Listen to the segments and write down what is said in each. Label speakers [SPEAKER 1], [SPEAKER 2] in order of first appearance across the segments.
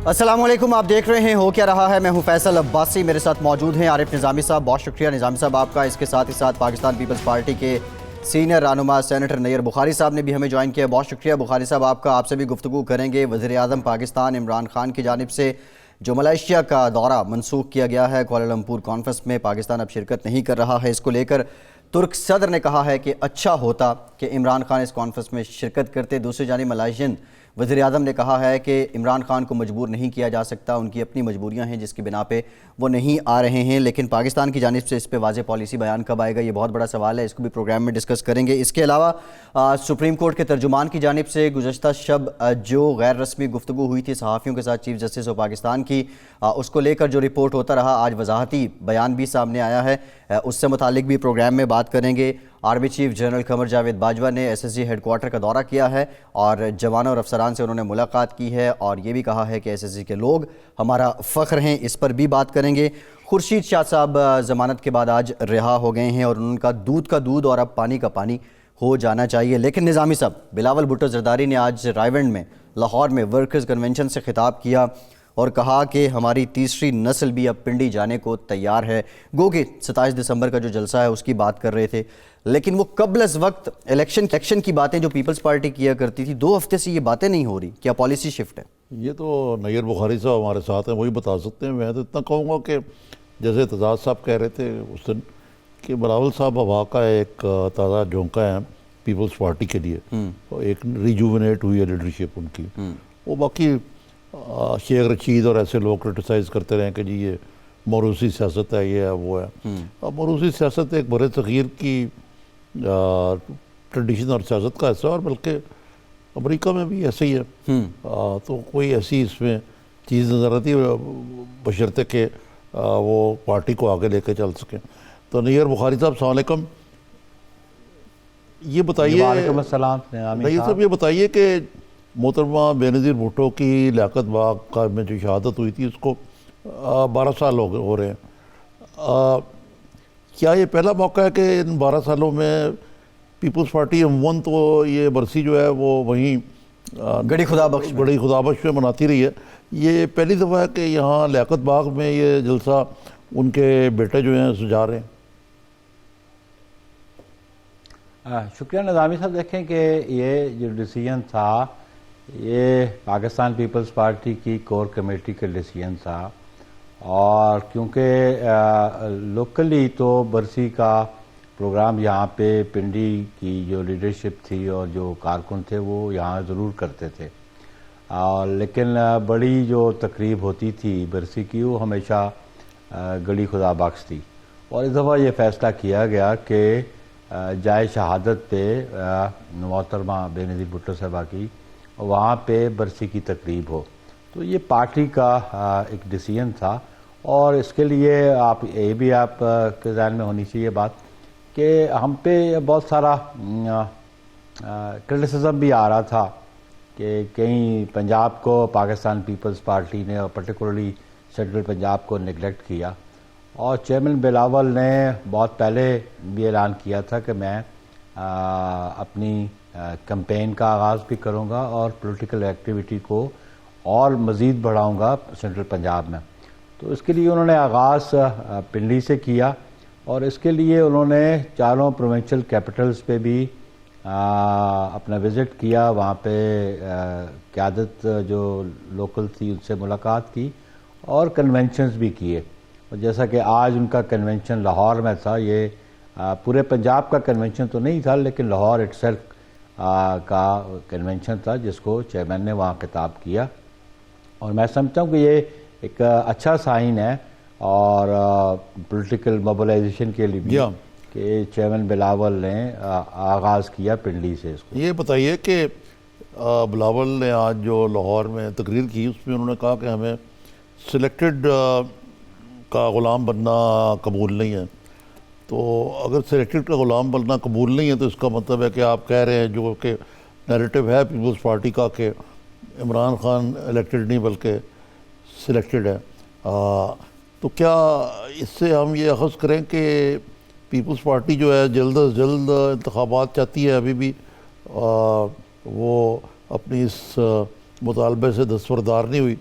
[SPEAKER 1] السلام علیکم، آپ دیکھ رہے ہیں ہو کیا رہا ہے۔ میں ہوں فیصل عباسی، میرے ساتھ موجود ہیں عارف نظامی صاحب۔ بہت شکریہ نظامی صاحب آپ کا۔ اس کے ساتھ ہی ساتھ پاکستان پیپلز پارٹی کے سینئر رہنما سینیٹر نیئر بخاری صاحب نے بھی ہمیں جوائن کیا۔ بہت شکریہ بخاری صاحب آپ کا۔ آپ سے بھی گفتگو کریں گے۔ وزیر اعظم پاکستان عمران خان کی جانب سے جو ملائیشیا کا دورہ منسوخ کیا گیا ہے، کوالالمپور کانفرنس میں پاکستان اب شرکت نہیں کر رہا ہے، اس کو لے کر ترک صدر نے کہا ہے کہ اچھا ہوتا کہ عمران خان اس کانفرنس میں شرکت کرتے۔ دوسری جانب ملائیشین وزیر اعظم نے کہا ہے کہ عمران خان کو مجبور نہیں کیا جا سکتا، ان کی اپنی مجبوریاں ہیں جس کی بنا پہ وہ نہیں آ رہے ہیں، لیکن پاکستان کی جانب سے اس پہ واضح پالیسی بیان کب آئے گا، یہ بہت بڑا سوال ہے، اس کو بھی پروگرام میں ڈسکس کریں گے۔ اس کے علاوہ سپریم کورٹ کے ترجمان کی جانب سے گزشتہ شب جو غیر رسمی گفتگو ہوئی تھی صحافیوں کے ساتھ چیف جسٹس آف پاکستان کی، اس کو لے کر جو رپورٹ ہوتا رہا، آج وضاحتی بیان بھی سامنے آیا ہے، اس سے متعلق بھی پروگرام میں بات کریں گے۔ Army chief general Qamar Javed Bajwa نے S S G headquarter کا دورہ کیا ہے اور جوانوں اور افسران سے انہوں نے ملاقات کی ہے اور یہ بھی کہا ہے کہ ایس ایس جی کے لوگ ہمارا فخر ہیں، اس پر بھی بات کریں گے۔ خورشید شاہ صاحب ضمانت کے بعد آج رہا ہو گئے ہیں اور ان کا دودھ اور اب پانی کا پانی ہو جانا چاہیے، لیکن نظامی صاحب بلاول بھٹو زرداری نے آج رائیونڈ میں لاہور میں ورکرز کنونشن سے خطاب کیا اور کہا کہ ہماری تیسری نسل بھی اب پنڈی جانے کو تیار ہے۔ گو کہ 27 دسمبر کا جو جلسہ ہے اس کی بات کر رہے تھے، لیکن وہ قبل از وقت الیکشن کی باتیں جو پیپلز پارٹی کیا کرتی تھی، 2 ہفتے سے یہ باتیں نہیں ہو رہی، کیا پالیسی شفٹ ہے؟
[SPEAKER 2] یہ تو نیئر بخاری صاحب ہمارے ساتھ ہیں، وہی بتا سکتے ہیں۔ میں تو اتنا کہوں گا کہ جیسے اعتزاز صاحب کہہ رہے تھے اس دن کہ بلاول صاحب ہوا کا ایک تازہ جھونکا ہے پیپلز پارٹی کے لیے، ایک ریجوونیٹ ہوئی ہے لیڈرشپ ان کی۔ وہ باقی شیخ رشید اور ایسے لوگ کرٹیسائز کرتے رہے کہ جی یہ موروثی سیاست ہے، یہ ہے وہ ہے۔ اب موروثی سیاست ایک بر صغیر کی ٹریڈیشن اور سیاست کا حصہ، اور بلکہ امریکہ میں بھی ایسے ہی ہے، تو کوئی ایسی اس میں چیز نظر آتی ہے بشرطے کہ وہ پارٹی کو آگے لے کے چل سکیں۔ تو نیئر بخاری صاحب السلام علیکم، یہ بتائیے۔
[SPEAKER 3] وعلیکم السلام
[SPEAKER 2] نیئر صاحب یہ بتائیے کہ محترمہ بے نظیر بھٹو کی لیاقت باغ کا میں جو شہادت ہوئی تھی اس کو 12 سال ہو رہے ہیں، کیا یہ پہلا موقع ہے کہ ان 12 سالوں میں پیپلز پارٹی عموماً تو یہ برسی جو ہے وہ وہیں
[SPEAKER 1] گڑی خدا
[SPEAKER 2] بخش میں مناتی رہی ہے، یہ پہلی دفعہ ہے کہ یہاں لیاقت باغ میں یہ جلسہ ان کے بیٹے جو ہیں سجا رہے ہیں؟
[SPEAKER 3] شکریہ نظامی صاحب۔ دیکھیں کہ یہ جو ڈیسیژن تھا یہ پاکستان پیپلز پارٹی کی کور کمیٹی کا ڈیسیژن تھا، اور کیونکہ لوکلی تو برسی کا پروگرام یہاں پہ پنڈی کی جو لیڈرشپ تھی اور جو کارکن تھے وہ یہاں ضرور کرتے تھے، لیکن بڑی جو تقریب ہوتی تھی برسی کی وہ ہمیشہ گڑی خدا بخش تھی، اور اس دفعہ یہ فیصلہ کیا گیا کہ جائے شہادت پہ محترمہ بے نظیر بھٹو صاحبہ کی وہاں پہ برسی کی تقریب ہو۔ تو یہ پارٹی کا ایک ڈیسیژن تھا، اور اس کے لیے یہ بھی آپ کے ذہن میں ہونی چاہیے بات کہ ہم پہ بہت سارا کرٹیسزم بھی آ رہا تھا کہ کہیں پنجاب کو پاکستان پیپلز پارٹی نے اور پرٹیکولرلی سینٹرل پنجاب کو نگلیکٹ کیا، اور چیئرمین بلاول نے بہت پہلے بھی اعلان کیا تھا کہ میں اپنی کمپین کا آغاز بھی کروں گا اور پولیٹیکل ایکٹیویٹی کو اور مزید بڑھاؤں گا سینٹرل پنجاب میں۔ تو اس کے لیے انہوں نے آغاز پنڈی سے کیا، اور اس کے لیے انہوں نے چاروں پروونشل کیپٹلز پہ بھی اپنا وزٹ کیا، وہاں پہ قیادت جو لوکل تھی ان سے ملاقات کی اور کنونشنز بھی کیے، اور جیسا کہ آج ان کا کنونشن لاہور میں تھا، یہ پورے پنجاب کا کنونشن تو نہیں تھا لیکن لاہور اٹ سیلف کا کنونشن تھا جس کو چیئرمین نے وہاں خطاب کیا، اور میں سمجھتا ہوں کہ یہ ایک اچھا سائن ہے اور پولیٹیکل موبلائزیشن کے لیے بھی کہ چیئرمین بلاول نے آغاز کیا پنڈی سے اس کو۔
[SPEAKER 2] یہ بتائیے کہ بلاول نے آج جو لاہور میں تقریر کی اس میں انہوں نے کہا کہ ہمیں سلیکٹڈ کا غلام بننا قبول نہیں ہے، تو اگر سلیکٹڈ کا غلام بننا قبول نہیں ہے تو اس کا مطلب ہے کہ آپ کہہ رہے ہیں جو کہ نیریٹو ہے پیپلز پارٹی کا کہ عمران خان الیکٹڈ نہیں بلکہ سلیکٹڈ ہے، تو کیا اس سے ہم یہ اخذ کریں کہ پیپلز پارٹی جو ہے جلد از جلد انتخابات چاہتی ہے، ابھی بھی وہ اپنی اس مطالبے سے دستبردار نہیں ہوئی؟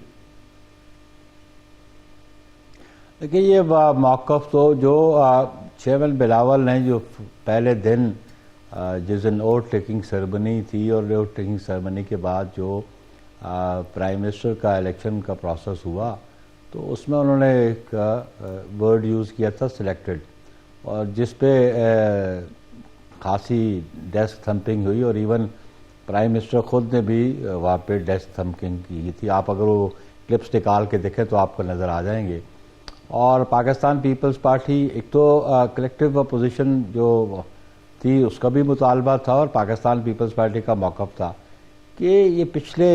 [SPEAKER 3] دیکھیے یہ موقف تو جو چیئرمین بلاول نے جو پہلے دن جس دن اوٹ ٹیکنگ سیرمنی تھی اور اوٹ ٹیکنگ سیرمنی کے بعد جو پرائم منسٹر کا الیکشن کا پروسیس ہوا تو اس میں انہوں نے ایک ورڈ یوز کیا تھا سلیکٹڈ، اور جس پہ خاصی ڈیسک تھمپنگ ہوئی، اور ایون پرائم منسٹر خود نے بھی وہاں پہ ڈیسک تھمپنگ کی تھی. آپ اگر وہ کلپس نکال کے دیکھیں تو آپ کو نظر آ جائیں گے. اور پاکستان پیپلز پارٹی ایک تو کلیکٹیو اپوزیشن جو تھی اس کا بھی مطالبہ تھا، اور پاکستان پیپلز پارٹی کا موقف تھا کہ یہ پچھلے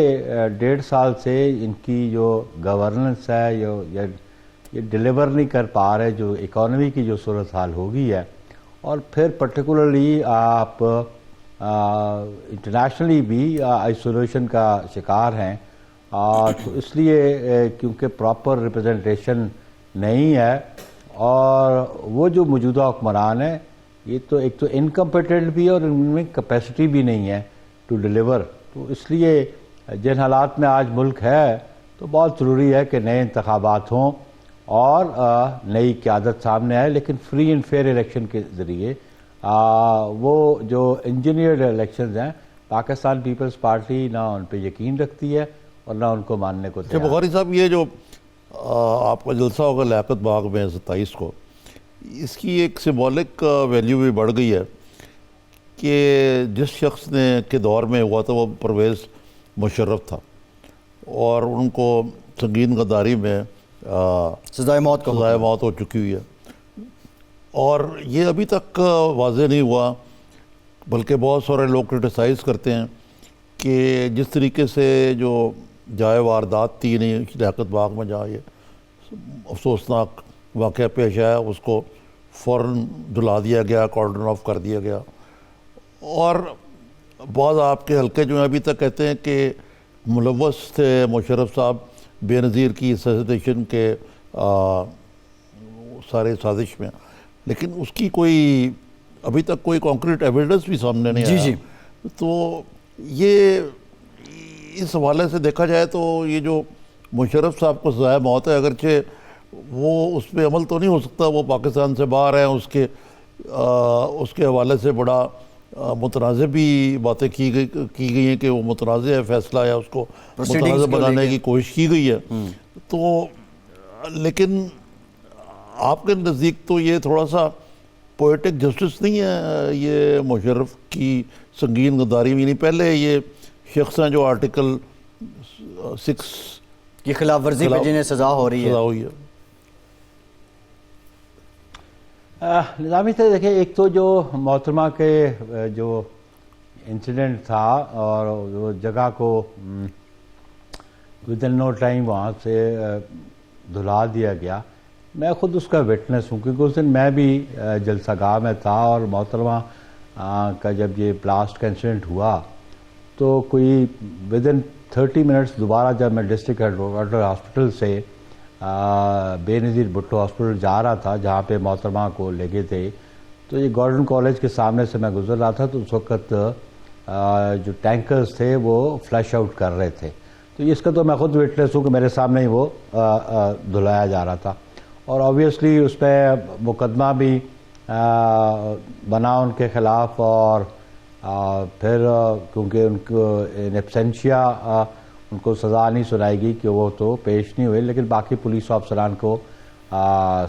[SPEAKER 3] 1.5 سال سے ان کی جو گورننس ہے یہ ڈیلیور نہیں کر پا رہے، جو اکانومی کی جو صورتحال ہو گئی ہے، اور پھر پرٹیکولرلی آپ انٹرنیشنلی بھی آئسولیشن کا شکار ہیں، تو اس لیے کیونکہ پراپر ریپرزنٹیشن نہیں ہے، اور وہ جو موجودہ حکمران ہیں یہ تو ایک تو انکمپیٹنٹ بھی ہے اور ان میں کیپیسٹی بھی نہیں ہے ٹو ڈیلیور. تو اس لیے جن حالات میں آج ملک ہے تو بہت ضروری ہے کہ نئے انتخابات ہوں اور نئی قیادت سامنے آئے، لیکن فری اینڈ فیئر الیکشن کے ذریعے. وہ جو انجینئرڈ الیکشنز ہیں پاکستان پیپلز پارٹی نہ ان پہ یقین رکھتی ہے اور نہ ان کو ماننے کو تیار.
[SPEAKER 2] بخاری صاحب یہ جو آپ کا جلسہ ہوگا لیاقت باغ میں 27 کو، اس کی ایک سمبولک ویلیو بھی بڑھ گئی ہے کہ جس شخص نے کے دور میں ہوا تھا وہ پرویز مشرف تھا، اور ان کو سنگین غداری میں
[SPEAKER 1] سزائے موت
[SPEAKER 2] ہو چکی ہوئی ہے، اور یہ ابھی تک واضح نہیں ہوا. بلکہ بہت سارے لوگ کرٹیسائز کرتے ہیں کہ جس طریقے سے جو جائے واردات تھی نہیں لیاقت باغ میں جہاں یہ افسوسناک واقعہ پیش آیا، اس کو فوراً جلا دیا گیا، کارڈن آف کر دیا گیا. اور بعض آپ کے حلقے جو ہیں ابھی تک کہتے ہیں کہ ملوث تھے مشرف صاحب بے نظیر کی اسیسینیشن کے سارے سازش میں، لیکن اس کی کوئی ابھی تک کوئی کانکریٹ ایویڈنس بھی سامنے نہیں آیا.
[SPEAKER 1] جی.
[SPEAKER 2] تو یہ اس حوالے سے دیکھا جائے تو یہ جو مشرف صاحب کو سزائے موت ہے، اگرچہ وہ اس پہ عمل تو نہیں ہو سکتا، وہ پاکستان سے باہر ہیں، اس کے حوالے سے بڑا متنازع بھی باتیں کی گئی ہیں کہ وہ متنازع ہے فیصلہ، یا اس کو متنازع بنانے کی کوشش کی گئی ہے. تو لیکن آپ کے نزدیک تو یہ تھوڑا سا پوئٹک جسٹس نہیں ہے یہ مشرف کی سنگین غداری؟ یعنی پہلے یہ شخص ہیں جو آرٹیکل 6
[SPEAKER 1] کی خلاف ورزی پہ جنہیں سزا ہو رہی ہے.
[SPEAKER 3] نظامی سے دیکھیں، ایک تو جو محترمہ کے جو انسیڈنٹ تھا اور وہ جگہ کو ود ان نو ٹائم وہاں سے دھلا دیا گیا، میں خود اس کا وٹنس ہوں، کیونکہ اس دن میں بھی جلسہ گاہ میں تھا، اور محترمہ کا جب یہ بلاسٹ کا انسیڈنٹ ہوا تو کوئی ود ان 30 منٹس دوبارہ جب میں ڈسٹرکٹ ہیڈ کوارٹر ہاسپٹل سے بے نظیر بھٹو ہاسپٹل جا رہا تھا جہاں پہ محترمہ کو لے گئے تھے، تو یہ گورنمنٹ کالج کے سامنے سے میں گزر رہا تھا، تو اس وقت جو ٹینکرز تھے وہ فلش آؤٹ کر رہے تھے. تو اس کا تو میں خود وٹنس ہوں کہ میرے سامنے ہی وہ دھلایا جا رہا تھا، اور آبویسلی اس پہ مقدمہ بھی بنا ان کے خلاف، اور پھر کیونکہ ان کو ان ایبسینشیا ان کو سزا نہیں سنائی گئی کہ وہ تو پیش نہیں ہوئے، لیکن باقی پولیس افسران کو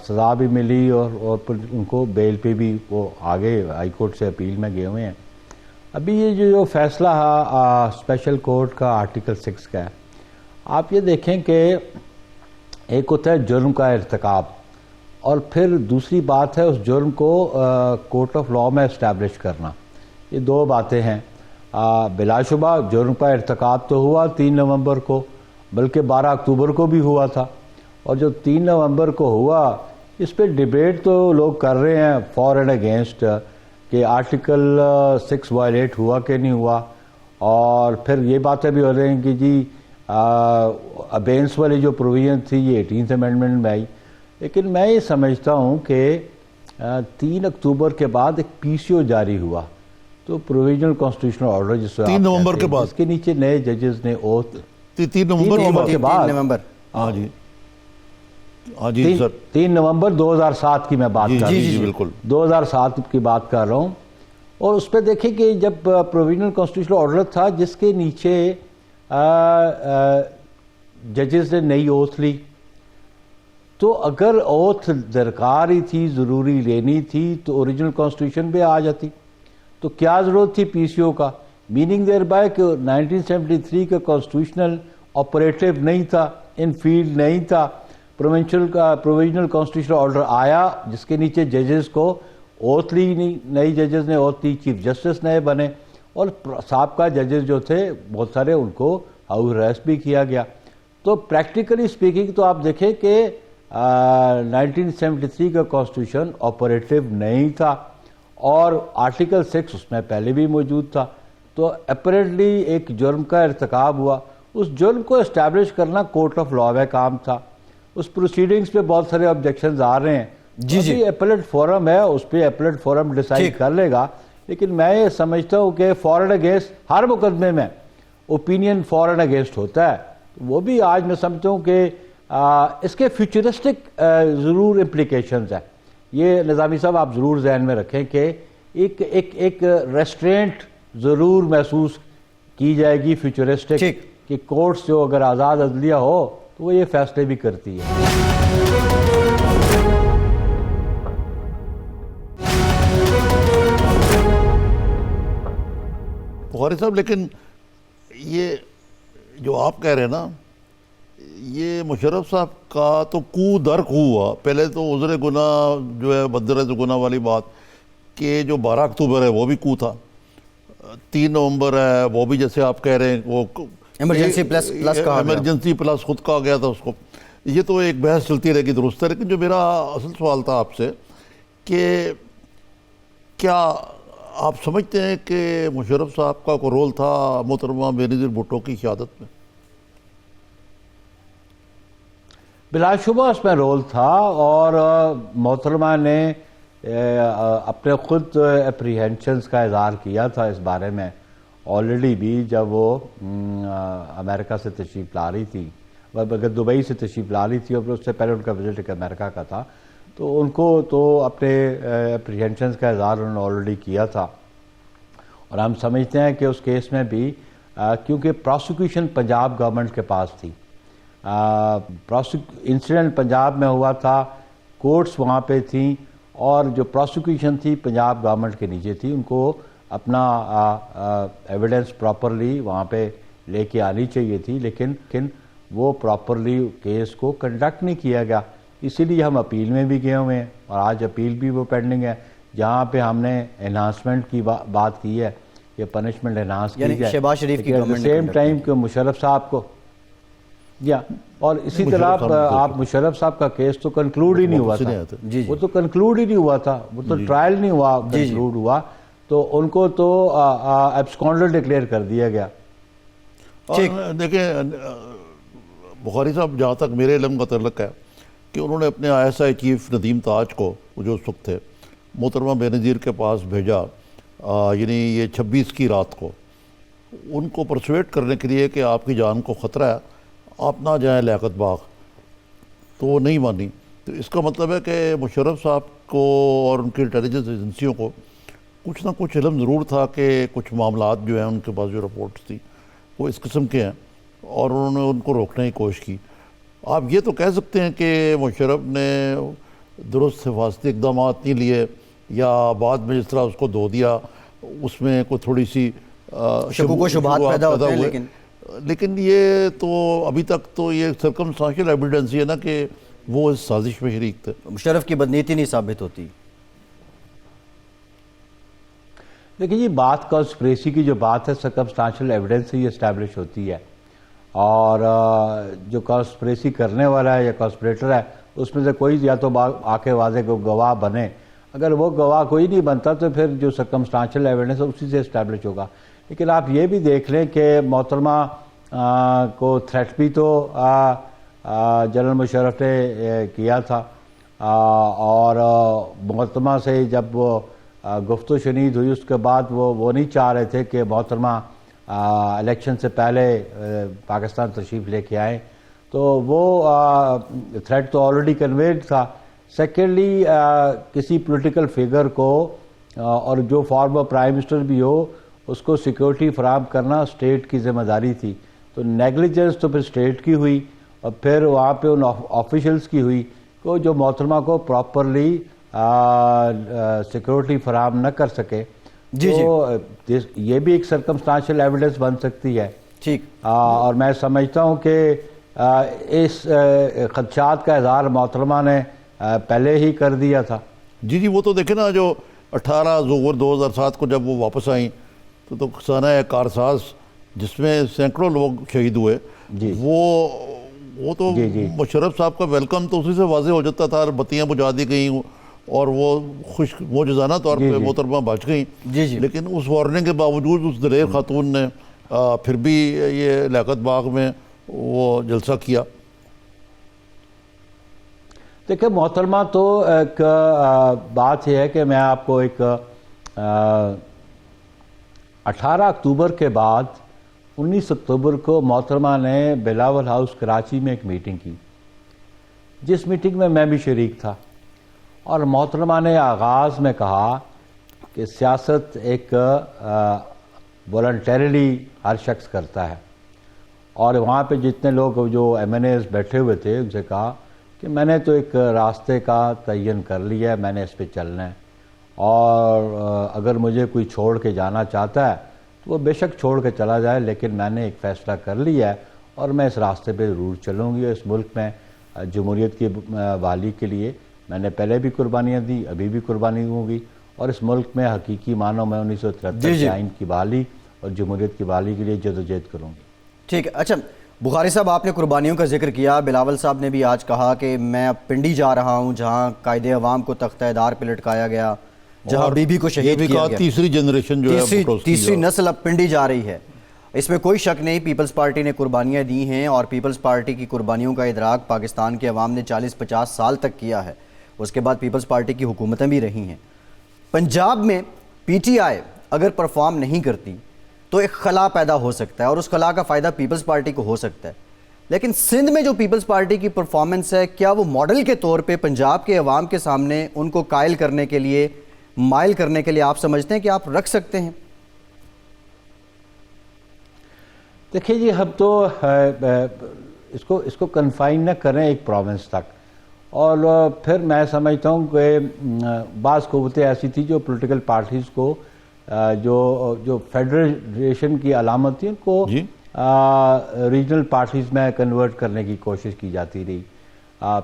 [SPEAKER 3] سزا بھی ملی، اور ان کو بیل پہ بھی وہ آگے ہائی کورٹ سے اپیل میں گئے ہوئے ہیں. ابھی یہ جو فیصلہ ہے اسپیشل کورٹ کا آرٹیکل 6 کا ہے، آپ یہ دیکھیں کہ ایک ہوتا ہے جرم کا ارتکاب، اور پھر دوسری بات ہے اس جرم کو کورٹ آف لاء میں اسٹیبلش کرنا. یہ دو باتیں ہیں. بلا شبہ جرم کا ارتکاب تو ہوا 3 نومبر کو، بلکہ 12 اکتوبر کو بھی ہوا تھا، اور جو 3 نومبر کو ہوا اس پہ ڈیبیٹ تو لوگ کر رہے ہیں فار اینڈ اگینسٹ کہ آرٹیکل 6 وائلیٹ ہوا کہ نہیں ہوا، اور پھر یہ باتیں بھی ہو رہی ہیں کہ جی ابینس والی جو پروویژن تھی یہ 18th امینڈمنٹ میں آئی. لیکن میں یہ سمجھتا ہوں کہ 3 اکتوبر کے بعد ایک PCO جاری ہوا، تو پروویژنل کانسٹیٹیوشنل آرڈر جس
[SPEAKER 2] 3 نومبر کے بعد،
[SPEAKER 3] اس کے نیچے نئے ججز نے اوتھ
[SPEAKER 2] 3 نومبر
[SPEAKER 3] کے بعد
[SPEAKER 1] نومبر
[SPEAKER 2] ہاں جی ہاں جی سر
[SPEAKER 3] 3 نومبر 2007 کی میں بات کر رہا ہوں.
[SPEAKER 2] جی بالکل
[SPEAKER 3] 2007 کی بات کر رہا ہوں. اور اس پہ دیکھیں کہ جب پروویژنل کانسٹیٹیوشنل آرڈر تھا جس کے نیچے ججز نے نئی اوتھ لی, تو اگر اوتھ درکار ہی تھی, ضروری لینی تھی, تو اوریجنل کانسٹیٹیوشن پہ آ جاتی. تو کیا ضرورت تھی پی سی او کا؟ میننگ دیر بائی کہ 1973 کا کانسٹیٹیوشنل آپریٹو نہیں تھا, ان فیلڈ نہیں تھا. پروویژنل کانسٹیٹیوشنل آرڈر آیا جس کے نیچے ججز کو اوتھ لی, نئی ججز نے اوتھ لی, چیف جسٹس نئے بنے, اور سابقہ ججز جو تھے بہت سارے ان کو ہاؤس ریسٹ بھی کیا گیا. تو پریکٹیکلی اسپیکنگ تو آپ دیکھیں کہ 1973 کا کانسٹیٹیوشن آپریٹو نہیں تھا, اور آرٹیکل 6 اس میں پہلے بھی موجود تھا. تو اپریٹلی ایک جرم کا ارتکاب ہوا. اس جرم کو اسٹیبلش کرنا کورٹ آف لاء کا کام تھا. اس پروسیڈنگز پہ بہت سارے آبجیکشنز آ رہے ہیں. جی اپیلیٹ فورم ہے, اس پہ اپیلیٹ فورم ڈیسائیڈ کر لے گا. لیکن میں یہ سمجھتا ہوں کہ فار اینڈ اگینسٹ ہر مقدمے میں اوپینین فار اینڈ اگینسٹ ہوتا ہے. وہ بھی آج میں سمجھتا ہوں کہ اس کے فیوچرسٹک ضرور امپلیکیشنز ہیں. یہ نظامی صاحب آپ ضرور ذہن میں رکھیں کہ ایک ریسٹرینٹ ضرور محسوس کی جائے گی فیوچرسٹک, کہ کورٹس جو اگر آزاد عدلیہ ہو تو وہ یہ فیصلے بھی کرتی ہے.
[SPEAKER 2] بخاری صاحب, لیکن یہ جو آپ کہہ رہے ہیں نا, یہ مشرف صاحب کا تو کو در کو ہوا. پہلے تو عذر گناہ جو ہے بدرت گناہ والی بات, کہ جو 12 اکتوبر ہے وہ بھی کو تھا, 3 نومبر ہے وہ بھی جیسے آپ کہہ رہے ہیں وہ
[SPEAKER 1] ایمرجنسی پلس
[SPEAKER 2] ایمرجنسی پلس خود کہا گیا تھا اس کو. یہ تو ایک بحث چلتی رہے گی, درست ہے. لیکن جو میرا اصل سوال تھا آپ سے کہ کیا آپ سمجھتے ہیں کہ مشرف صاحب کا کوئی رول تھا محترمہ بینظیر بھٹو کی قیادت میں؟
[SPEAKER 3] بلا شبہ اس میں رول تھا, اور محترمہ نے اپنے خود اپریہنشنز کا اظہار کیا تھا اس بارے میں آلریڈی بھی, جب وہ امریکہ سے تشریف لا رہی تھی, اگر دبئی سے تشریف لا رہی تھی, اور اس سے پہلے ان کا وزٹ امریکہ کا تھا. تو ان کو تو اپنے اپریہنشنز کا اظہار انہوں نے آلریڈی کیا تھا. اور ہم سمجھتے ہیں کہ اس کیس میں بھی کیونکہ پروسیکیوشن پنجاب گورنمنٹ کے پاس تھی, انسیڈنٹ پنجاب میں ہوا تھا, کورٹس وہاں پہ تھیں, اور جو پروسیکیوشن تھی پنجاب گورنمنٹ کے نیچے تھی. ان کو اپنا ایویڈنس پراپرلی وہاں پہ لے کے آنی چاہیے تھی, لیکن وہ پراپرلی کیس کو کنڈکٹ نہیں کیا گیا. اسی لیے ہم اپیل میں بھی گئے ہوئے ہیں, اور آج اپیل بھی وہ پینڈنگ ہے, جہاں پہ ہم نے انہانسمنٹ کی بات کی ہے کہ پنشمنٹ انہانس کی جائے,
[SPEAKER 1] شہباز شریف کی
[SPEAKER 3] ایٹ دا سیم ٹائم کہ مشرف صاحب کو اور اسی طرح آپ مشرف صاحب کا کیس تو کنکلوڈ ہی نہیں ہوا تھا. وہ تو کنکلوڈ ہی نہیں ہوا تھا, وہ تو ٹرائل نہیں ہوا, کنکلوڈ ہوا, تو ان کو تو ایبسکونڈر ڈکلیئر کر دیا گیا.
[SPEAKER 2] دیکھیں بخاری صاحب, جہاں تک میرے علم کا تعلق ہے کہ انہوں نے اپنے I S I chief Nadeem Taj کو, جو اس وقت تھے, محترمہ بینظیر کے پاس بھیجا, یعنی یہ 26 کی رات کو, ان کو پرسویٹ کرنے کے لیے کہ آپ کی جان کو خطرہ ہے, آپ نہ جائیں لیاقت باغ. تو وہ نہیں مانی. تو اس کا مطلب ہے کہ مشرف صاحب کو اور ان کی انٹیلیجنس ایجنسیوں کو کچھ نہ کچھ علم ضرور تھا کہ کچھ معاملات جو ہیں ان کے پاس جو رپورٹس تھی وہ اس قسم کے ہیں, اور انہوں نے ان کو روکنے کی کوشش کی. آپ یہ تو کہہ سکتے ہیں کہ مشرف نے درست حفاظتی اقدامات نہیں لیے, یا بعد میں جس طرح اس کو دھو دیا اس میں کوئی تھوڑی سی
[SPEAKER 1] شکوک و شبہات پیدا ہوتے ہیں,
[SPEAKER 2] لیکن یہ تو ابھی تک تو یہ سرکمسٹانشل ایویڈنس ہے نا کہ وہ اس سازش میں شریک تھے.
[SPEAKER 1] مشرف کی بدنیتی نہیں ثابت ہوتی.
[SPEAKER 3] دیکھیں یہ بات کانسپریسی کی جو بات ہے, سرکمسٹانشل ایویڈنس سے یہ اسٹیبلش ہوتی ہے, اور جو کانسپریسی کرنے والا ہے یا کانسپریٹر ہے اس میں سے کوئی یا تو آ کے واضح گواہ بنے. اگر وہ گواہ کوئی نہیں بنتا تو پھر جو سرکمسٹانشل ایویڈنس ہے اسی سے اسٹیبلش ہوگا. لیکن آپ یہ بھی دیکھ لیں کہ محترمہ کو تھریٹ بھی تو جنرل مشرف نے کیا تھا, اور محترمہ سے جب وہ گفت و شنید ہوئی اس کے بعد وہ نہیں چاہ رہے تھے کہ محترمہ الیکشن سے پہلے پاکستان تشریف لے کے آئیں. تو وہ تھریٹ تو آلریڈی کنویڈ تھا. سیکنڈلی کسی پولیٹیکل فگر کو اور جو فارمر پرائم منسٹر بھی ہو اس کو سیکیورٹی فراہم کرنا اسٹیٹ کی ذمہ داری تھی. تو نیگلیجنس تو پھر اسٹیٹ کی ہوئی اور پھر وہاں پہ ان آفیشلس کی ہوئی کہ جو محترمہ کو پراپرلی سیکیورٹی فراہم نہ کر سکے. تو یہ بھی ایک سرکمسٹانشل ایویڈنس بن سکتی ہے.
[SPEAKER 1] ٹھیک.
[SPEAKER 3] اور میں سمجھتا ہوں کہ اس خدشات کا اظہار محترمہ نے پہلے ہی کر دیا تھا.
[SPEAKER 2] جی وہ تو دیکھیں نا، جو 18 اکتوبر 2007 کو جب وہ واپس آئیں تو سانحہ کارساز جس میں سینکڑوں لوگ شہید ہوئے، وہ تو مشرف صاحب کا ویلکم تو اسی سے واضح ہو جاتا تھا. بتیاں بجھا دی گئیں اور وہ خوش معجزانہ طور پہ محترمہ بچ گئیں. لیکن اس وارننگ کے باوجود اس دلیر خاتون نے پھر بھی یہ لیاقت باغ میں وہ جلسہ کیا.
[SPEAKER 3] دیکھیں محترمہ تو ایک بات یہ ہے کہ میں آپ کو ایک 18 اکتوبر کے بعد 19 اکتوبر کو محترمہ نے بلاول ہاؤس کراچی میں ایک میٹنگ کی، جس میٹنگ میں بھی شریک تھا. اور محترمہ نے آغاز میں کہا کہ سیاست ایک والنٹریلی ہر شخص کرتا ہے. اور وہاں پہ جتنے لوگ جو ایم این ایز بیٹھے ہوئے تھے ان سے کہا کہ میں نے تو ایک راستے کا تعین کر لیا ہے، میں نے اس پہ چلنا ہے، اور اگر مجھے کوئی چھوڑ کے جانا چاہتا ہے تو وہ بے شک چھوڑ کے چلا جائے، لیکن میں نے ایک فیصلہ کر لیا ہے اور میں اس راستے پہ ضرور چلوں گی. اس ملک میں جمہوریت کی بحالی کے لیے میں نے پہلے بھی قربانیاں دی، ابھی بھی قربانی دوں گی، اور اس ملک میں حقیقی معنوں میں 1973 کے آئین کی بحالی اور جمہوریت کی بحالی کے لیے جدوجہد کروں گی.
[SPEAKER 1] ٹھیک ہے. اچھا بخاری صاحب، آپ نے قربانیوں کا ذکر کیا. بلاول صاحب نے بھی آج کہا کہ میں اب پنڈی جا رہا ہوں جہاں قائد عوام کو تختہ دار پہ لٹکایا گیا، جہاں بی بی کو شہید کیا گیا.
[SPEAKER 2] تیسری جنریشن جو ہے
[SPEAKER 1] تیسری نسل اب پنڈی جا رہی ہے. اس میں کوئی شک نہیں پیپلز پارٹی نے قربانیاں دی ہیں، اور پیپلز پارٹی کی قربانیوں کا ادراک پاکستان کے عوام نے 40-50 سال تک کیا ہے. اس کے بعد پیپلز پارٹی کی حکومتیں بھی رہی ہیں. پنجاب میں پی ٹی آئی اگر پرفارم نہیں کرتی تو ایک خلا پیدا ہو سکتا ہے، اور اس خلا کا فائدہ پیپلز پارٹی کو ہو سکتا ہے. لیکن سندھ میں جو پیپلز پارٹی کی پرفارمنس ہے، کیا وہ ماڈل کے طور پہ پنجاب کے عوام کے سامنے ان کو قائل کرنے کے لیے، مائل کرنے کے لیے آپ سمجھتے ہیں کہ آپ رکھ سکتے ہیں؟
[SPEAKER 3] دیکھیں جی، ہم تو اس کو کنفائن نہ کریں ایک پروونس تک. اور پھر میں سمجھتا ہوں کہ بعض قوتیں ایسی تھی جو پولیٹیکل پارٹیز کو جو فیڈریشن کی علامت تھی ان کو ریجنل پارٹیز میں کنورٹ کرنے کی کوشش کی جاتی رہی.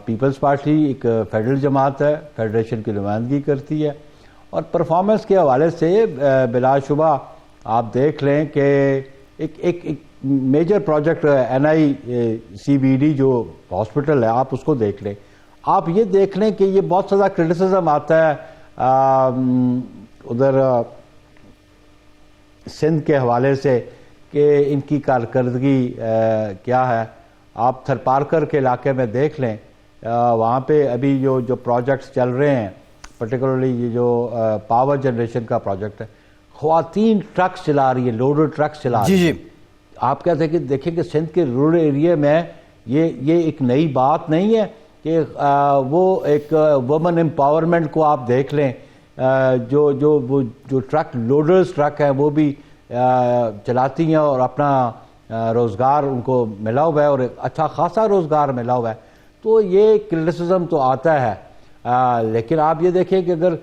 [SPEAKER 3] پیپلز پارٹی ایک فیڈرل جماعت ہے، فیڈریشن کی نمائندگی کرتی ہے، اور پرفارمنس کے حوالے سے بلا شبہ آپ دیکھ لیں کہ ایک میجر پروجیکٹ NICBD جو ہاسپٹل ہے، آپ اس کو دیکھ لیں. آپ یہ دیکھ لیں کہ یہ بہت زیادہ کرٹیسزم آتا ہے ادھر سندھ کے حوالے سے کہ ان کی کارکردگی کیا ہے. آپ تھرپارکر کے علاقے میں دیکھ لیں، وہاں پہ ابھی جو پروجیکٹس چل رہے ہیں، پرٹیکولرلی یہ جو پاور جنریشن کا پروجیکٹ ہے، خواتین ٹرکس چلا رہی ہیں، لوڈر ٹرکس چلا رہی ہیں. آپ کہتے ہیں کہ دیکھیں کہ سندھ کے رورل ایریا میں یہ ایک نئی بات نہیں ہے کہ وہ ایک وومن امپاورمنٹ کو آپ دیکھ لیں. جو ٹرک لوڈرز ٹرک ہیں وہ بھی چلاتی ہیں اور اپنا روزگار ان کو ملا ہوا ہے، اور اچھا خاصا روزگار ملا ہوا ہے. تو یہ کرٹیسزم تو آتا ہے. لیکن آپ یہ دیکھیں کہ اگر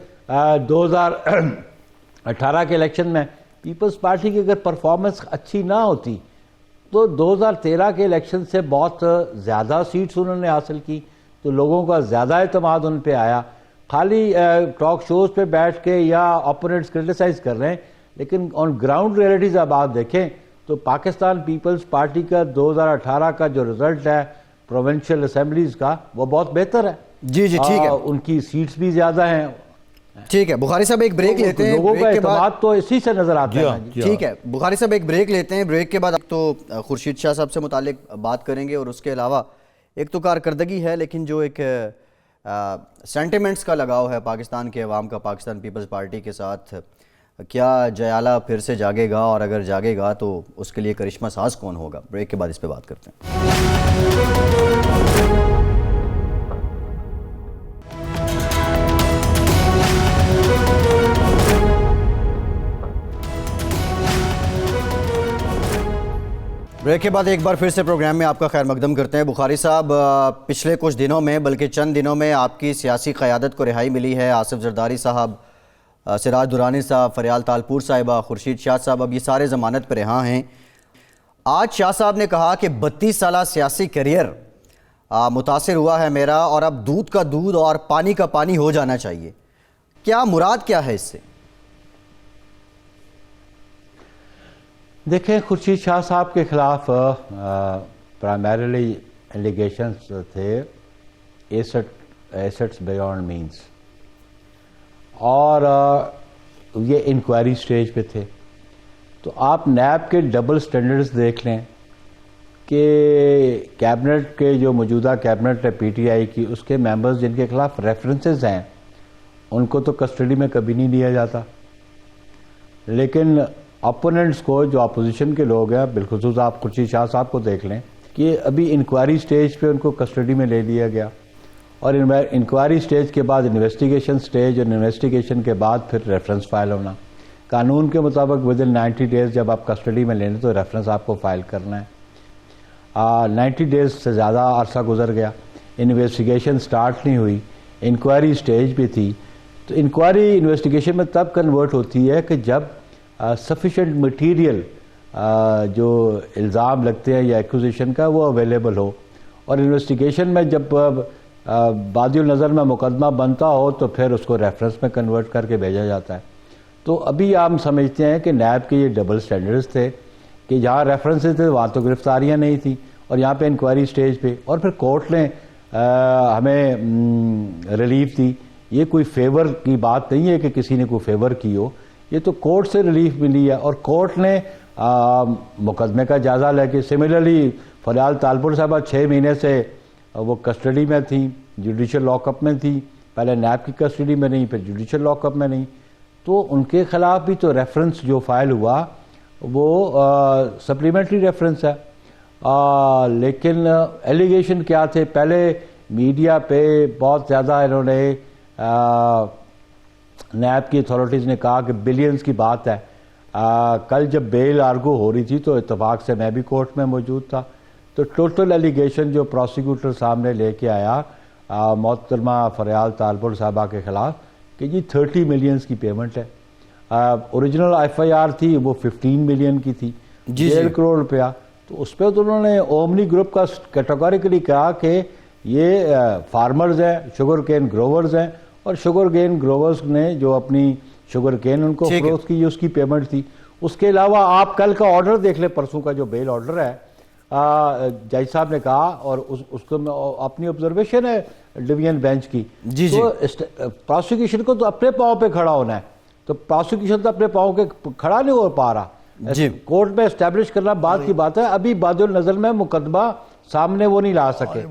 [SPEAKER 3] 2018 کے الیکشن میں پیپلز پارٹی کی اگر پرفارمنس اچھی نہ ہوتی تو 2013 کے الیکشن سے بہت زیادہ سیٹس انہوں نے حاصل کی، تو لوگوں کا زیادہ اعتماد ان پہ آیا. خالی ٹاک شوز پہ بیٹھ کے یا اپوننٹس کرٹیسائز کر رہے ہیں، لیکن آن گراؤنڈ ریئلٹیز اب آپ دیکھیں تو پاکستان پیپلز پارٹی کا 2018 کا جو رزلٹ ہے پروونشل اسمبلیز کا، وہ بہت بہتر ہے.
[SPEAKER 1] جی ٹھیک ہے،
[SPEAKER 3] ان کی سیٹس بھی زیادہ ہیں.
[SPEAKER 1] ٹھیک ہے بخاری صاحب ایک بریک لیتے ہیں.
[SPEAKER 3] لوگوں کا اعتماد تو اسی سے نظر آتا ہے.
[SPEAKER 1] ٹھیک ہے بخاری صاحب ایک بریک لیتے ہیں. بریک کے بعد تو خورشید شاہ صاحب سے متعلق بات کریں گے، اور اس کے علاوہ ایک تو کارکردگی ہے، لیکن جو ایک سینٹیمنٹس کا لگاؤ ہے پاکستان کے عوام کا پاکستان پیپلز پارٹی کے ساتھ، کیا جیالہ پھر سے جاگے گا، اور اگر جاگے گا تو اس کے لیے کرشمہ ساز کون ہوگا؟ بریک کے بعد اس پہ بات کرتے ہیں۔ بریک کے بعد ایک بار پھر سے پروگرام میں آپ کا خیر مقدم کرتے ہیں۔ بخاری صاحب، پچھلے کچھ دنوں میں بلکہ چند دنوں میں آپ کی سیاسی قیادت کو رہائی ملی ہے۔ آصف زرداری صاحب، سراج درانی صاحب، فریال تالپور صاحبہ، خورشید شاہ صاحب، اب یہ سارے ضمانت پہ رہا ہیں۔ آج شاہ صاحب نے کہا کہ 32 سالہ سیاسی کیریئر متاثر ہوا ہے میرا، اور اب دودھ کا دودھ اور پانی کا پانی ہو جانا چاہیے۔ کیا مراد کیا ہے اس سے؟
[SPEAKER 3] دیکھیں، خورشید شاہ صاحب کے خلاف پرائمریلی ایلیگیشنز تھے ایسٹس بیونڈ مینز، اور یہ انکوائری سٹیج پہ تھے۔ تو آپ نیب کے ڈبل سٹینڈرڈز دیکھ لیں کہ کیبنٹ کے جو موجودہ کیبنٹ ہے پی ٹی آئی کی، اس کے ممبرز جن کے خلاف ریفرنسز ہیں ان کو تو کسٹڈی میں کبھی نہیں لیا جاتا، لیکن اپوننٹس کو، جو اپوزیشن کے لوگ ہیں، بالخصوص آپ خورشید شاہ صاحب کو دیکھ لیں کہ ابھی انکوائری سٹیج پہ ان کو کسٹڈی میں لے لیا گیا، اور انکوائری سٹیج کے بعد انویسٹیگیشن سٹیج، اور انویسٹیگیشن کے بعد پھر ریفرنس فائل ہونا۔ قانون کے مطابق ودن 90 ڈیز جب آپ کسٹڈی میں لیں تو ریفرنس آپ کو فائل کرنا ہے۔ 90 ڈیز سے زیادہ عرصہ گزر گیا، انویسٹیگیشن سٹارٹ نہیں ہوئی، انکوائری سٹیج پہ تھی۔ تو انکوائری انویسٹیگیشن میں تب کنورٹ ہوتی ہے کہ جب سفیشینٹ مٹیریل جو الزام لگتے ہیں یا ایکوزیشن کا وہ اویلیبل ہو، اور انویسٹیگیشن میں جب بادی النظر میں مقدمہ بنتا ہو تو پھر اس کو ریفرنس میں کنورٹ کر کے بھیجا جاتا ہے۔ تو ابھی ہم سمجھتے ہیں کہ نیب کے یہ ڈبل سٹینڈرڈز تھے کہ جہاں ریفرنسز تھے وہاں تو گرفتاریاں نہیں تھیں، اور یہاں پہ انکوائری سٹیج پہ، اور پھر کورٹ نے ہمیں ریلیف دی۔ یہ کوئی فیور کی بات نہیں ہے کہ کسی نے کوئی فیور کی ہو، یہ تو کورٹ سے ریلیف ملی ہے، اور کورٹ نے مقدمے کا جائزہ لے کے، سملرلی فریال تالپور صاحبہ 6 مہینے سے وہ کسٹڈی میں تھیں، جوڈیشل لاک اپ میں تھیں، پہلے نیب کی کسٹڈی میں نہیں، پھر جوڈیشل لاک اپ میں نہیں، تو ان کے خلاف بھی تو ریفرنس جو فائل ہوا وہ سپلیمنٹری ریفرنس ہے۔ لیکن ایلیگیشن کیا تھے؟ پہلے میڈیا پہ بہت زیادہ انہوں نے نیب کی اتھارٹیز نے کہا کہ بلینز کی بات ہے۔ کل جب بیل آرگو ہو رہی تھی تو اتفاق سے میں بھی کورٹ میں موجود تھا، تو ٹوٹل ایلیگیشن جو پروسیکیوٹر سامنے لے کے آیا محترمہ فریال تالپور صاحبہ کے خلاف کہ جی 30 ملینز کی پیمنٹ ہے۔ اوریجنل ایف آئی آر تھی وہ 15 ملین کی تھی، 1.5 کروڑ روپیہ۔ تو اس پہ تو انہوں نے اومنی گروپ کا کیٹیگوریکلی کہا کہ یہ فارمرز ہیں، شوگر کین گروورز ہیں، اور شوگر کین گروورز نے جو اپنی شوگر کین ان کو فروخت کی، اس کی پیمنٹ تھی۔ اس کے علاوہ آپ کل کا آرڈر دیکھ لیں، پرسوں کا جو بیل آرڈر ہے، جج صاحب نے کہا، اور اس کو اپنی آبزرویشن ہے ڈویژن بینچ کی، تو پروسیکیوشن کو تو اپنے پاؤں پہ کھڑا ہونا ہے، تو پروسیکیوشن تو اپنے پاؤں کے کھڑا نہیں ہو پا رہا، کورٹ میں اسٹیبلش کرنا بعد کی بات ہے۔ ابھی باد النظر میں مقدمہ سامنے وہ نہیں لا سکے،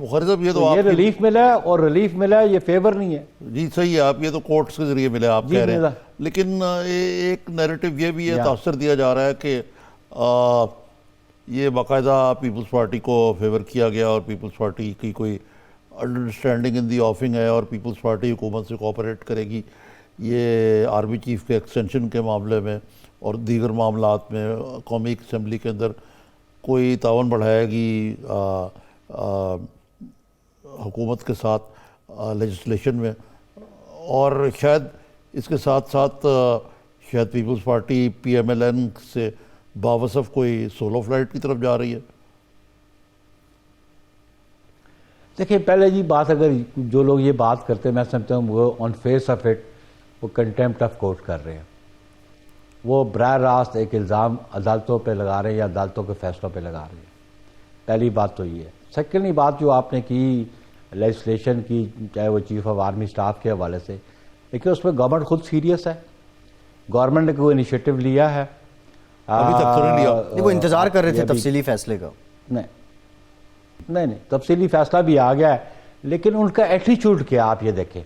[SPEAKER 3] یہ ریلیف ملا ہے، اور ریلیف ملا ہے، یہ فیور نہیں ہے۔
[SPEAKER 2] جی صحیح ہے، آپ یہ تو کورٹس کے ذریعے ملے آپ کہہ رہے ہیں، لیکن ایک نیریٹو یہ بھی ہے، تاثر دیا جا رہا ہے کہ یہ باقاعدہ پیپلز پارٹی کو فیور کیا گیا، اور پیپلز پارٹی کی کوئی انڈرسٹینڈنگ ان دی آفنگ ہے، اور پیپلز پارٹی حکومت سے کوآپریٹ کرے گی، یہ آرمی چیف کے ایکسٹینشن کے معاملے میں اور دیگر معاملات میں قومی اسمبلی کے اندر کوئی تعاون بڑھائے گی حکومت کے ساتھ لیجسلیشن میں، اور شاید اس کے ساتھ ساتھ شاید Peoples Party P M L N سے باوصف کوئی سولو فلائٹ کی طرف جا رہی ہے۔
[SPEAKER 3] دیکھیں، پہلے جی بات، اگر جو لوگ یہ بات کرتے ہیں میں سمجھتا ہوں وہ آن فیس آف اٹ وہ کنٹیمپٹ آف کورٹ کر رہے ہیں، وہ براہ راست ایک الزام عدالتوں پہ لگا رہے ہیں یا عدالتوں کے فیصلوں پہ لگا رہے ہیں۔ پہلی بات تو یہ ہے۔ سیکنڈلی بات جو آپ نے کی لیجسلیشن کی، چاہے وہ چیف آف آرمی سٹاف کے حوالے سے، لیکن اس میں گورنمنٹ خود سیریس ہے، گورنمنٹ نے کوئی انیشیٹو لیا ہے؟
[SPEAKER 2] ابھی تک تو نہیں لیا،
[SPEAKER 1] وہ انتظار کر رہے تھے تفصیلی فیصلے کا۔
[SPEAKER 3] نہیں، تفصیلی فیصلہ بھی آ گیا ہے، لیکن ان کا ایٹیچیوڈ کیا آپ یہ دیکھیں۔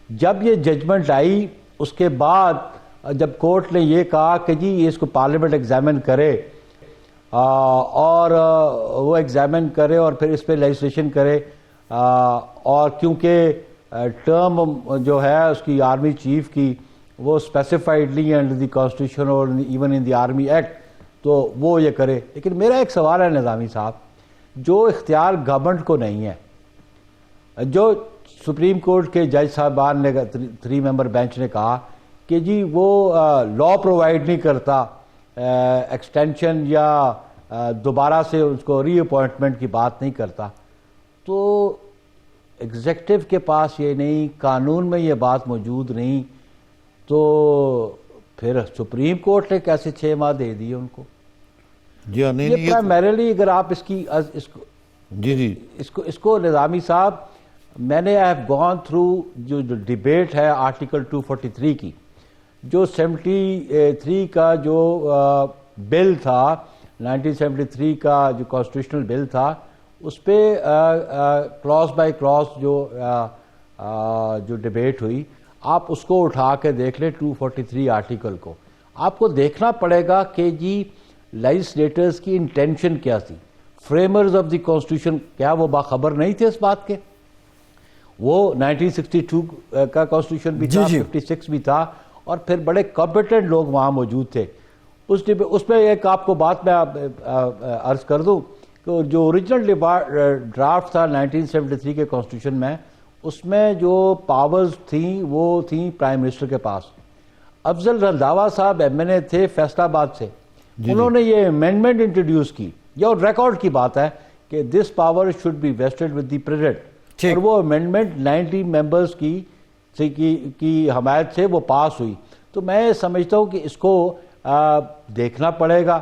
[SPEAKER 3] جب یہ ججمنٹ آئی اس کے بعد جب کورٹ نے یہ کہا کہ جی اس کو پارلیمنٹ ایگزامن کرے اور وہ ایگزامن کرے اور پھر اس پہ لیجسلیشن کرے، اور کیونکہ ٹرم جو ہے اس کی آرمی چیف کی وہ اسپیسیفائڈلی انڈر دی کانسٹیٹیوشن اور even in the army act, تو وہ یہ کرے. لیکن میرا ایک سوال ہے نظامی صاحب، جو اختیار گورنمنٹ کو نہیں ہے، جو سپریم کورٹ کے جج صاحبان نے 3 ممبر بینچ نے کہا کہ جی وہ لا پرووائڈ نہیں کرتا ایکسٹینشن یا دوبارہ سے اس کو ری اپوائنٹمنٹ کی بات نہیں کرتا، تو ایگزیکٹو کے پاس یہ نہیں، قانون میں یہ بات موجود نہیں، تو پھر سپریم کورٹ نے کیسے 6 ماہ دے دیے ان کو؟
[SPEAKER 2] جی ہاں، نہیں
[SPEAKER 3] یہ پرائمریلی اگر آپ اس کی
[SPEAKER 2] جی
[SPEAKER 3] اس کو نظامی صاحب، میں نے آئی ہیو گون تھرو جو ڈیبیٹ ہے آرٹیکل 243 کی، جو 73 کا جو بل تھا، 1973 کا جو کانسٹیٹیوشنل بل تھا، اس پہ کلاس بائی کلاس جو ڈیبیٹ ہوئی، آپ اس کو اٹھا کے دیکھ لیں 243 آرٹیکل کو. آپ کو دیکھنا پڑے گا کہ جی لیجسلیٹرز کی انٹینشن کیا تھی، فریمرز آف دی کانسٹیٹیوشن کیا وہ باخبر نہیں تھے اس بات کے؟ وہ 1962 کا کانسٹیٹیوشن بھی تھا، 56 بھی تھا، اور پھر بڑے کمپیٹنٹ لوگ وہاں موجود تھے. اس میں ایک آپ کو بات میں عرض کر دوں کہ جو اوریجنل ڈرافٹ تھا 1973 کے کانسٹیٹیوشن میں، اس میں جو پاورز تھیں وہ تھیں پرائم منسٹر کے پاس. افضل رنداوا صاحب ایم این اے تھے فیصل آباد سے، انہوں نے یہ امینڈمنٹ انٹروڈیوس کی، یہ ریکارڈ کی بات ہے کہ this power should be vested with the president, اور وہ امینڈمنٹ 90 ممبرز کی حمایت سے وہ پاس ہوئی. تو میں سمجھتا ہوں کہ اس کو دیکھنا پڑے گا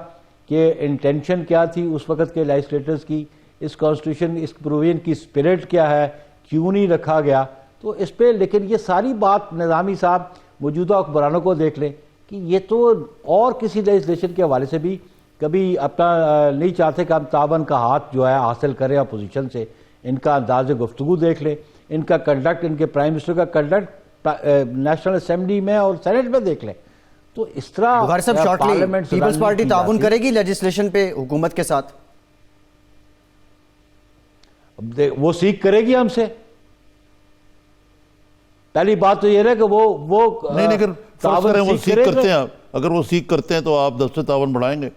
[SPEAKER 3] کہ انٹینشن کیا تھی اس وقت کے لیجسلیٹرز کی، اس کانسٹیٹیوشن اس پروویژن کی اسپرٹ کیا ہے، کیوں نہیں رکھا گیا. تو اس پہ لیکن یہ ساری بات نظامی صاحب موجودہ حکمرانوں کو دیکھ لیں کہ یہ تو اور کسی لیجسلیشن کے حوالے سے بھی کبھی اپنا نہیں چاہتے کہ ہم تعاون کا ہاتھ جو ہے حاصل کریں اپوزیشن سے. ان کا انداز گفتگو دیکھ لیں، ان کا کنڈکٹ، ان کے پرائم منسٹر کا کنڈکٹ نیشنل اسمبلی میں اور سینٹ میں دیکھ لیں. تو اس طرح
[SPEAKER 1] بخاری صاحب شارٹلی پیپلز پارٹی تعاون کرے گی لیجسلیشن پہ حکومت کے ساتھ؟
[SPEAKER 3] وہ سیکھ کرے گی ہم سے. پہلی بات تو یہ ہے کہ وہ
[SPEAKER 2] نہیں، اگر فرض کریں وہ سیکھ کرتے ہیں، اگر وہ سیکھ کرتے ہیں تو آپ دفتر تعاون بڑھائیں گے؟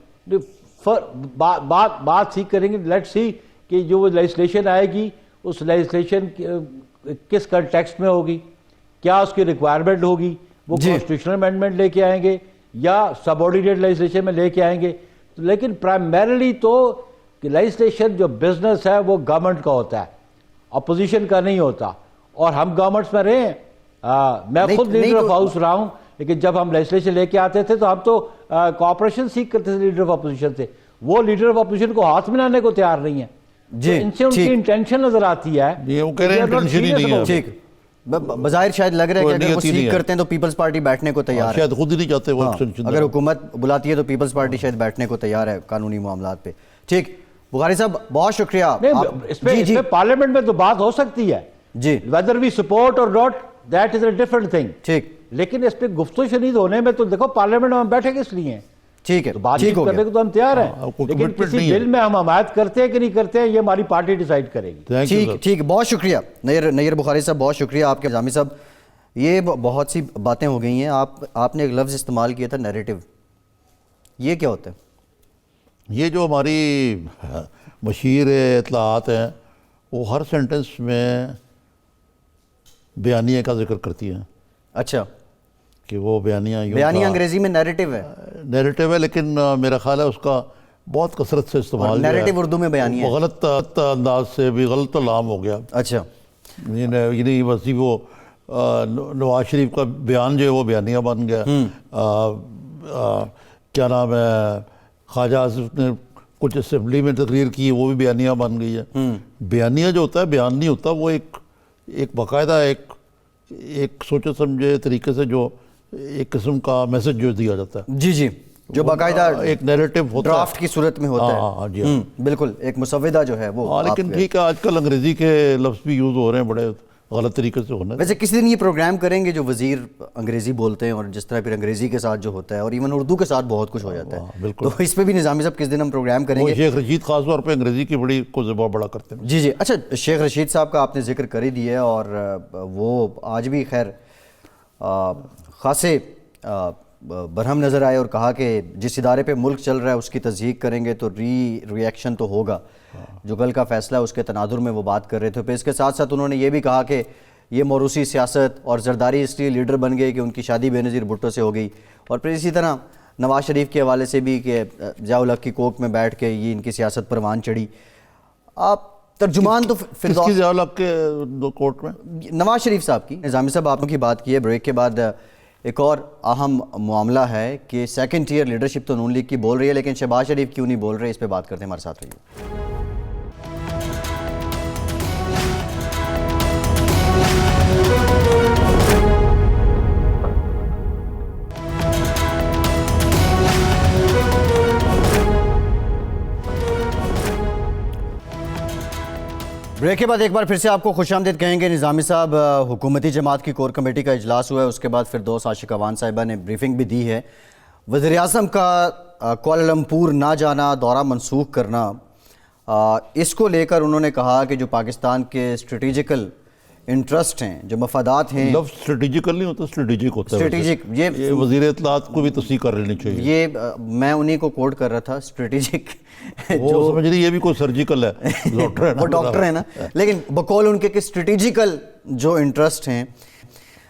[SPEAKER 3] بات سیکھ کریں گے. لیٹ سی کہ جو لیجسلیشن آئے گی اس لیجسلیشن کس کنٹیکسٹ میں ہوگی، کیا اس کی ریکوائرمنٹ ہوگی، وہ کانسٹیٹیوشنل امینڈمنٹ لے کے آئیں گے یا سب آرڈینیٹ لیجسلیشن میں لے کے آئیں گے. لیکن پرائمریلی تو لیجسلیشن جو بزنس ہے وہ گورنمنٹ کا ہوتا ہے، اپوزیشن کا نہیں ہوتا. اور ہم گورنمنٹس میں رہے ہیں، میں خود لیڈر آف ہاؤس رہا ہوں، لیکن جب ہم لیجسلیشن لے کے آتے تھے تو ہم تو کوآپریشن سیکھ کرتے تھے لیڈر آف اپوزیشن سے. وہ لیڈر آف اپوزیشن کو ہاتھ ملانے کو تیار نہیں ہے. ان سے ان کی انٹینشن نظر آتی ہے،
[SPEAKER 2] وہ کہہ رہے ہیں انٹینشن ہی نہیں ہے.
[SPEAKER 1] ٹھیک، بظاہر شاید لگ رہا ہے کہ اگر وہ سیکھ کرتے ہیں تو پیپلز پارٹی بیٹھنے کو تیار ہے.
[SPEAKER 2] شاید خود ہی نہیں چاہتے وہ ایکسٹینشن.
[SPEAKER 1] اگر حکومت بلاتی ہے تو پیپلز پارٹی شاید بیٹھنے کو تیار ہے قانونی معاملات پہ. ٹھیک بخاری صاحب، بہت شکریہ.
[SPEAKER 3] اس پہ پارلیمنٹ میں تو بات ہو سکتی ہے
[SPEAKER 1] جی،
[SPEAKER 3] whether we support or not that is a different thing.
[SPEAKER 1] ٹھیک،
[SPEAKER 3] لیکن اس پہ گفتگو شنید ہونے میں تو دیکھو پارلیمنٹ میں ہم بیٹھے کس لیے ہیں؟
[SPEAKER 1] ٹھیک ہے،
[SPEAKER 3] بات چیت کرنے کو تو ہم تیار ہیں، لیکن کسی بل میں ہم حمایت کرتے ہیں کہ نہیں کرتے ہیں یہ ہماری پارٹی ڈیسائیڈ کرے گی.
[SPEAKER 1] ٹھیک، بہت شکریہ نیر بخاری صاحب، بہت شکریہ آپ کے. نظامی صاحب، یہ بہت سی باتیں ہو گئی ہیں. آپ نے ایک لفظ استعمال کیا تھا نیریٹو، یہ کیا ہوتا ہے؟
[SPEAKER 2] یہ جو ہماری مشیر اطلاعات ہیں وہ ہر سینٹنس میں بیانیہ کا ذکر کرتی ہیں.
[SPEAKER 1] اچھا،
[SPEAKER 2] کہ وہ بیانیہ
[SPEAKER 1] انگریزی میں نیریٹو ہے.
[SPEAKER 2] نیریٹو ہے، لیکن میرا خیال ہے اس کا بہت کثرت سے استعمال،
[SPEAKER 1] نیریٹو اردو میں بیانیہ،
[SPEAKER 2] غلط انداز سے بھی غلط لام ہو گیا.
[SPEAKER 1] اچھا،
[SPEAKER 2] یعنی بس وہ نواز شریف کا بیان جو ہے وہ بیانیہ بن گیا. کیا نام ہے، خواجہ آصف نے کچھ اسمبلی میں تقریر کی، وہ بھی بیانیہ بن گئی ہے. بیانیہ جو ہوتا ہے بیان نہیں ہوتا، وہ ایک باقاعدہ ایک سوچے سمجھے طریقے سے جو ایک قسم کا میسج جو دیا جاتا ہے.
[SPEAKER 1] جی، جو باقاعدہ
[SPEAKER 2] ایک نیریٹو ہوتا ہے،
[SPEAKER 1] ڈرافٹ کی صورت میں ہوتا ہے.
[SPEAKER 2] ہاں جی،
[SPEAKER 1] بالکل، ایک مسودہ جو ہے وہ.
[SPEAKER 2] لیکن ٹھیک ہے، آج کل انگریزی کے لفظ بھی یوز ہو رہے ہیں بڑے غلط طریقے سے ہونا ہے۔
[SPEAKER 1] ویسے کسی دن یہ پروگرام کریں گے جو وزیر انگریزی بولتے ہیں اور جس طرح پھر انگریزی کے ساتھ جو ہوتا ہے اور ایون اردو کے ساتھ بہت کچھ ہو جاتا ہے،
[SPEAKER 2] بالکل۔
[SPEAKER 1] تو اس پہ بھی نظامی صاحب کس دن ہم پروگرام کریں
[SPEAKER 2] وہ
[SPEAKER 1] گے۔
[SPEAKER 2] شیخ رشید خاص طور پہ انگریزی کی بڑی کو زبان بڑا کرتے ہیں۔
[SPEAKER 1] جی جی، اچھا شیخ رشید صاحب کا آپ نے ذکر کر ہی دیا ہے، اور وہ آج بھی خیر خاصے برہم نظر آئے اور کہا کہ جس ادارے پہ ملک چل رہا ہے اس کی تصدیق کریں گے تو ری ایکشن تو ہوگا، جو کل کا فیصلہ ہے اس کے تناظر میں وہ بات کر رہے تھے۔ پھر اس کے ساتھ ساتھ انہوں نے یہ بھی کہا کہ یہ موروثی سیاست اور زرداری اس لیے لیڈر بن گئے کہ ان کی شادی بے نظیر بھٹو سے ہو گئی، اور پھر اسی طرح نواز شریف کے حوالے سے بھی کہ ضیاء الحق کی کوکھ میں بیٹھ کے یہ ان کی سیاست پروان چڑھی۔ آپ ترجمان تو
[SPEAKER 2] کس کی ضیاء الحق کے کورٹ میں؟
[SPEAKER 1] نواز شریف صاحب کی۔ نظامی صاحب آپ کی بات کی ہے، بریک کے بعد ایک اور اہم معاملہ ہے کہ سیکنڈ ٹیئر لیڈرشپ تو نون لیگ کی بول رہی ہے، لیکن شہباز شریف کیوں نہیں بول رہے، اس پہ بات کرتے ہیں، ہمارے ساتھ رہیے۔ بریک کے بعد ایک بار پھر سے آپ کو خوش آمدید کہیں گے۔ نظامی صاحب، حکومتی جماعت کی کور کمیٹی کا اجلاس ہوا ہے، اس کے بعد فردوس عاشق اعوان صاحبہ نے بریفنگ بھی دی ہے۔ وزیر اعظم کا کوالالمپور نہ جانا، دورہ منسوخ کرنا، اس کو لے کر انہوں نے کہا کہ جو پاکستان کے اسٹریٹجیکل انٹرسٹ ہیں، جو مفادات ہیں،
[SPEAKER 2] لفظ اسٹریٹجیکل نہیں ہوتا، اسٹریٹجک ہوتا ہے۔
[SPEAKER 1] اسٹریٹجک،
[SPEAKER 2] یہ وزیر اطلاعات کو بھی تصحیح کر لینی چاہیے۔
[SPEAKER 1] یہ میں انہی کو کوٹ کر رہا تھا، اسٹریٹجک
[SPEAKER 2] وہ سمجھ رہی یہ بھی کوئی سرجیکل ہے، ڈاکٹر ہے نا،
[SPEAKER 1] وہ ڈاکٹر ہیں نا، لیکن بقول ان کے کہ اسٹریٹجیکل جو انٹرسٹ ہیں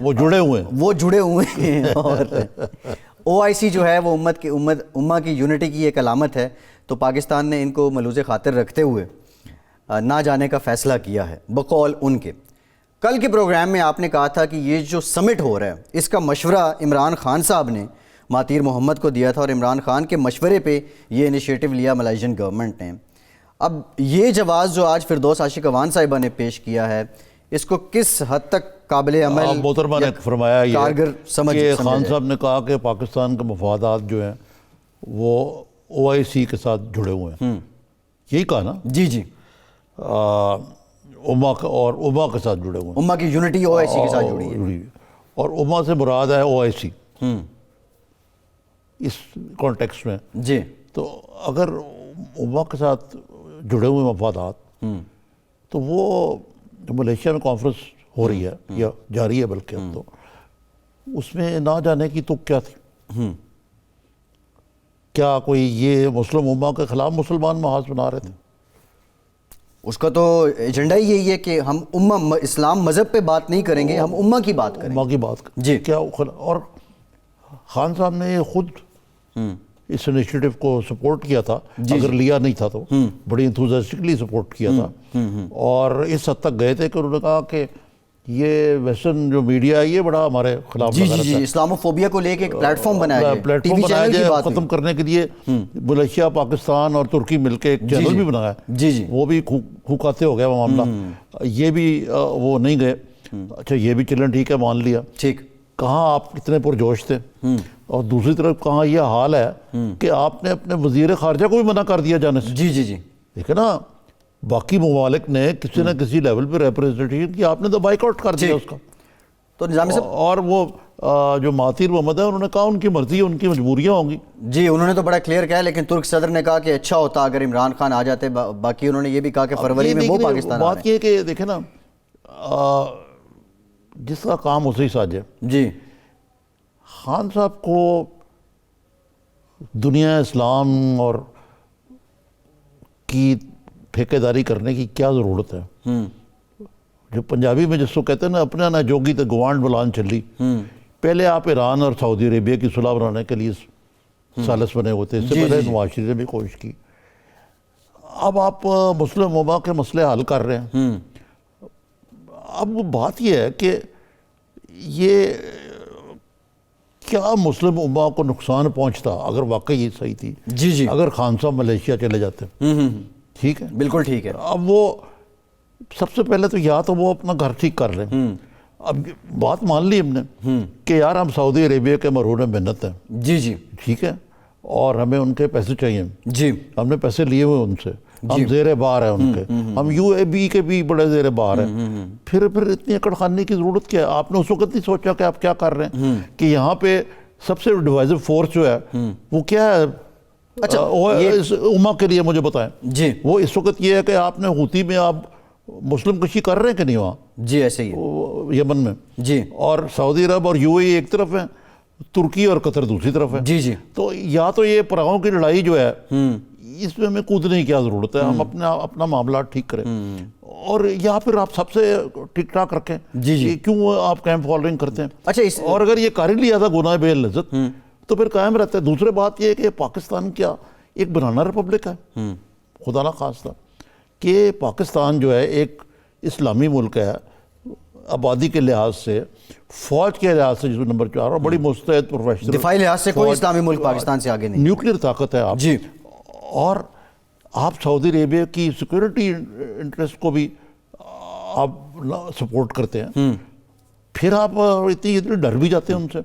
[SPEAKER 2] وہ جڑے ہوئے
[SPEAKER 1] ہیں اور او آئی سی جو ہے وہ امہ کی یونٹی کی ایک علامت ہے، تو پاکستان نے ان کو ملوز خاطر رکھتے ہوئے نہ جانے کا فیصلہ کیا ہے بقول ان کے۔ کل کے پروگرام میں آپ نے کہا تھا کہ یہ جو سمٹ ہو رہا ہے اس کا مشورہ عمران خان صاحب نے مہاتیر محمد کو دیا تھا، اور عمران خان کے مشورے پہ یہ انیشیٹو لیا ملائیشین گورنمنٹ نے۔ اب یہ جواز جو آج فردوس عاشق اعوان صاحبہ نے پیش کیا ہے، اس کو کس حد تک قابل عمل،
[SPEAKER 2] محترمہ نے فرمایا یہ
[SPEAKER 1] کارگر سمجھ
[SPEAKER 2] کہ خان صاحب نے کہا کہ پاکستان کے مفادات جو ہیں وہ او آئی سی کے ساتھ جڑے ہوئے ہیں، یہی کہا نا؟
[SPEAKER 1] جی جی،
[SPEAKER 2] امہ اور امہ کے ساتھ جڑے ہوئے ہیں،
[SPEAKER 1] امہ کی یونٹی او آئی سی کے ساتھ جڑی ہے،
[SPEAKER 2] اور امہ سے مراد ہے او آئی سی اس کانٹیکسٹ میں۔
[SPEAKER 1] جی،
[SPEAKER 2] تو اگر امہ کے ساتھ جڑے ہوئے مفادات، تو وہ ملیشیا میں کانفرنس ہو رہی ہے یا جاری ہے، بلکہ اب تو اس میں نہ جانے کی تو کیا تھی؟ کیا کوئی یہ مسلم امہ کے خلاف مسلمان محاذ بنا رہے تھے؟
[SPEAKER 1] اس کا تو ایجنڈا ہی یہی ہے کہ ہم امہ اسلام مذہب پہ بات نہیں کریں گے، ہم امہ کی بات کریں گے۔
[SPEAKER 2] امہ کی بات
[SPEAKER 1] جی،
[SPEAKER 2] کیا اور خان صاحب نے خود اس انیشیٹو کو سپورٹ کیا تھا، اگر لیا نہیں تھا تو بڑی انتھوزیسٹکلی سپورٹ کیا تھا، اور اس حد تک گئے تھے کہ انہوں نے کہا کہ یہ ویسٹرن جو میڈیا ہے یہ بڑا ہمارے خلاف
[SPEAKER 1] جی جی جی، اسلاموفوبیا کو لے کے ایک پلیٹ فارم بنایا جائے،
[SPEAKER 2] پلیٹ فارم بنایا جائے ختم کرنے کے لیے۔ ملیشیا، پاکستان اور ترکی مل کے ایک چینل بھی بنایا،
[SPEAKER 1] جی جی،
[SPEAKER 2] وہ بھی کھوکھاتے ہو گیا وہ معاملہ، یہ بھی وہ نہیں گئے۔ اچھا یہ بھی چلیں ٹھیک ہے، مان لیا،
[SPEAKER 1] ٹھیک،
[SPEAKER 2] کہاں آپ کتنے پرجوش تھے، اور دوسری طرف کہاں یہ حال ہے کہ آپ نے اپنے وزیر خارجہ کو بھی منع کر دیا جانے سے۔
[SPEAKER 1] جی جی جی،
[SPEAKER 2] دیکھیں نا، باقی ممالک نے کسی نہ کسی لیول پہ ریپرزنٹیشن کی، آپ نے تو بائیک آؤٹ کر دیا اس کا۔
[SPEAKER 1] تو نظامی صاحب،
[SPEAKER 2] اور وہ جو مہاتیر محمد ہے انہوں نے کہا ان کی مرضی ہے، ان کی مجبوریاں ہوں گی۔
[SPEAKER 1] جی انہوں نے تو بڑا کلیئر کہا، لیکن ترک صدر نے کہا کہ اچھا ہوتا اگر عمران خان آ جاتے، باقی انہوں نے یہ بھی کہا کہ فروری میں وہ پاکستان آ رہے ہیں۔
[SPEAKER 2] بات یہ کہ دیکھیں نا، جس کا کام اسے ہی ساجے۔
[SPEAKER 1] جی،
[SPEAKER 2] خان صاحب کو دنیا اسلام اور کی ٹھیکیداری کرنے کی کیا ضرورت ہے؟ جو پنجابی میں جس کو کہتے ہیں نا، اپنا نہ جوگی تو گوانڈ بلان چلی۔ پہلے آپ ایران اور سعودی عربیہ کی صلح بنانے کے لیے سالس بنے ہوتے، اس سے پہلے نواز شریف نے بھی کوشش کی۔ اب آپ مسلم امہ کے مسئلے حل کر رہے ہیں۔ اب بات یہ ہے کہ یہ کیا مسلم امہ کو نقصان پہنچتا اگر واقعی یہ صحیح تھی؟
[SPEAKER 1] جی جی،
[SPEAKER 2] اگر خان صاحب ملیشیا چلے جاتے، ٹھیک ہے،
[SPEAKER 1] بالکل ٹھیک ہے۔
[SPEAKER 2] اب وہ سب سے پہلے تو یا تو وہ اپنا گھر ٹھیک کر لیں۔ اب بات مان لی ہم نے کہ یار ہم سعودی عربیہ کے مرہون منت ہیں،
[SPEAKER 1] جی جی،
[SPEAKER 2] ٹھیک ہے، اور ہمیں ان کے پیسے چاہیے،
[SPEAKER 1] جی،
[SPEAKER 2] ہم نے پیسے لیے ہوئے ان سے، ہم زیر بار ہیں ان کے، ہم یو اے بی کے بھی بڑے زیر بار ہیں، پھر اتنی اکڑ خانی کی ضرورت کیا ہے؟ آپ نے اس وقت نہیں سوچا کہ آپ کیا کر رہے ہیں، کہ یہاں پہ سب سے ڈیوائزو فورس جو ہے وہ کیا ہے؟
[SPEAKER 1] اچھا
[SPEAKER 2] اس امہ کے لیے مجھے بتائیں
[SPEAKER 1] جی،
[SPEAKER 2] وہ اس وقت یہ ہے کہ آپ نے حوثی میں آپ مسلم کشی کر رہے ہیں کہ نہیں وہاں
[SPEAKER 1] جی ایسے ہی
[SPEAKER 2] یمن میں،
[SPEAKER 1] جی
[SPEAKER 2] اور سعودی عرب اور یو اے ای ایک طرف ہے، ترکی اور قطر دوسری طرف ہے،
[SPEAKER 1] جی جی
[SPEAKER 2] تو یا تو یہ پراؤں کی لڑائی جو ہے اس میں ہمیں کودنے کی کیا ضرورت ہے، ہم اپنا معاملات ٹھیک کریں، اور یا پھر آپ سب سے ٹھیک ٹھاک رکھیں،
[SPEAKER 1] جی جی
[SPEAKER 2] کیوں آپ کیمپ فالوئنگ کرتے ہیں؟
[SPEAKER 1] اچھا
[SPEAKER 2] اور اگر یہ کر ہی لیا تھا گناہ بے لذت تو پھر قائم رہتا ہے۔ دوسرے بات یہ ہے کہ پاکستان کیا ایک بنانا ریپبلک ہے؟ خدا نہ خواستہ کہ پاکستان جو ہے ایک اسلامی ملک ہے، آبادی کے لحاظ سے، فوج کے لحاظ سے جس نمبر 4 اور بڑی مستعد پروفیشنل،
[SPEAKER 1] دفاعی لحاظ سے کوئی اسلامی ملک پاکستان سے آگے نہیں،
[SPEAKER 2] نیوکلیئر طاقت ہے آپ،
[SPEAKER 1] جی
[SPEAKER 2] اور آپ سعودی عربیہ کی سیکورٹی انٹرسٹ کو بھی آپ سپورٹ کرتے ہیں، پھر آپ اتنی ڈر بھی جاتے ہیں ان سے۔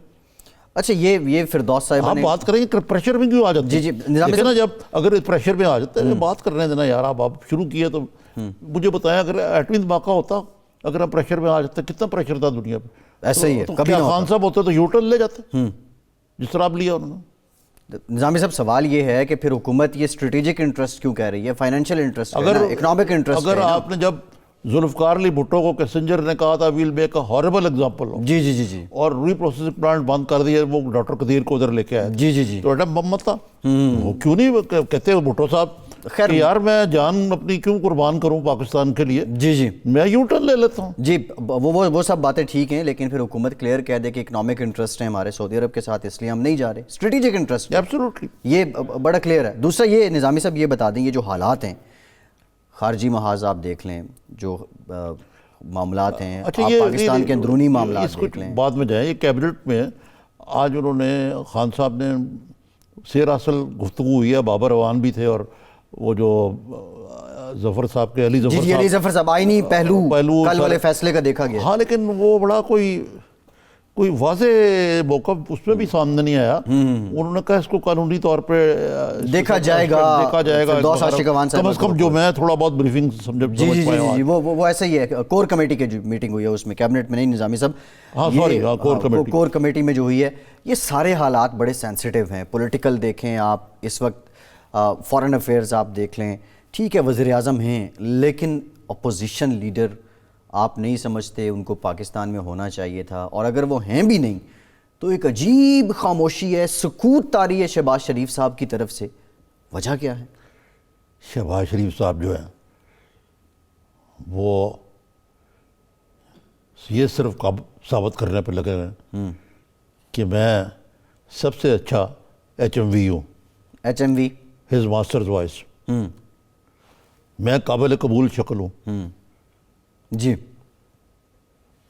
[SPEAKER 1] اچھا یہ فردوس صاحب
[SPEAKER 2] آپ بات کریں کہ پریشر میں کیوں آ جاتے ہیں؟
[SPEAKER 1] جی نظامی
[SPEAKER 2] دیکھیں نا، جب اگر پریشر میں آ جاتے ہیں بات کرنے دینا یار، آپ شروع کیے تو مجھے بتائیں اگر ایٹمی دھماکہ ہوتا، اگر ہم پریشر میں آ جاتے کتنا پریشر تھا دنیا پہ؟
[SPEAKER 1] ایسا ہی ہے،
[SPEAKER 2] تو
[SPEAKER 1] کبھی
[SPEAKER 2] کیا
[SPEAKER 1] نہ
[SPEAKER 2] خان صاحب ہوتے تو یو ٹرن لے جاتے جس طرح اب لیا انہوں نے؟
[SPEAKER 1] نظامی صاحب سوال یہ ہے کہ پھر حکومت یہ اسٹریٹجک انٹرسٹ کیوں کہہ رہی ہے؟ فائنینشیل انٹرسٹ، اکنامک انٹرسٹ،
[SPEAKER 2] اگر آپ نے جب ذوالفقار علی بھٹو کو کیسنجر نے کہا تھا will make a horrible example,
[SPEAKER 1] جی جی جی جی
[SPEAKER 2] اور ری پروسیسنگ پلانٹ بند کر دیا، وہ ڈاکٹر قدیر کو ادھر لے کے آئے،
[SPEAKER 1] جی جی جی
[SPEAKER 2] تو ایٹم بم مت تھا، وہ کیوں نہیں کہتے بھٹو صاحب
[SPEAKER 1] خیر
[SPEAKER 2] کہ یار میں جان اپنی کیوں قربان کروں پاکستان کے لیے،
[SPEAKER 1] جی جی
[SPEAKER 2] میں یو ٹرن لے لیتا ہوں۔
[SPEAKER 1] جی وہ سب باتیں ٹھیک ہیں، لیکن پھر حکومت کلیئر کہہ دے کہ اکنامک انٹرسٹ ہے ہمارے سعودی عرب کے ساتھ، اس لیے ہم نہیں جا رہے، اسٹریٹجک انٹرسٹ،
[SPEAKER 2] ایبسولوٹلی
[SPEAKER 1] یہ بڑا کلیئر ہے۔ دوسرا یہ نظامی صاحب یہ بتا دیں، یہ جو حالات ہیں خارجی محاذ آپ دیکھ لیں، جو معاملات ہیں، آپ پاکستان کے اندرونی معاملات دیکھ لیں،
[SPEAKER 2] بعد میں جائیں، یہ کیبنٹ میں آج انہوں نے خان صاحب نے سیر اصل گفتگو ہوئی ہے، بابر روان بھی تھے، اور وہ جو ظفر صاحب کے علی
[SPEAKER 1] جی علی ظفر صاحب آئینی پہلو کل والے فیصلے کا دیکھا گیا،
[SPEAKER 2] ہاں، لیکن وہ بڑا کوئی واضح موقف اس میں بھی سامنے نہیں آیا، انہوں نے کہا اس کو قانونی طور پہ
[SPEAKER 1] دیکھا جائے گا، فردوس عاشق اوان صاحب
[SPEAKER 2] کم از کم جو میں تھوڑا بہت بریفنگ سمجھ پایا ہوں۔
[SPEAKER 1] جی وہ ایسا ہی ہے، کور کمیٹی کی جو میٹنگ ہوئی ہے اس میں، کیبنٹ میں نہیں نظامی صاحب،
[SPEAKER 2] ہاں سوری،
[SPEAKER 1] کور کمیٹی میں جو ہوئی ہے، یہ سارے حالات بڑے سینسیٹیو ہیں، پولیٹیکل دیکھیں آپ اس وقت، فارن افیئرز آپ دیکھ لیں، ٹھیک ہے وزیر اعظم ہیں، لیکن اپوزیشن لیڈر آپ نہیں سمجھتے ان کو پاکستان میں ہونا چاہیے تھا، اور اگر وہ ہیں بھی نہیں تو ایک عجیب خاموشی ہے، سکوت طاری ہے شہباز شریف صاحب کی طرف سے، وجہ کیا ہے؟
[SPEAKER 2] شہباز شریف صاحب جو ہیں وہ یہ صرف ثابت کرنے پہ لگے ہوئے کہ میں سب سے اچھا ایچ ایم وی ہوں،
[SPEAKER 1] ایچ ایم وی،
[SPEAKER 2] ہز ماسٹرز وائس، میں قابل قبول شکل ہوں،
[SPEAKER 1] جی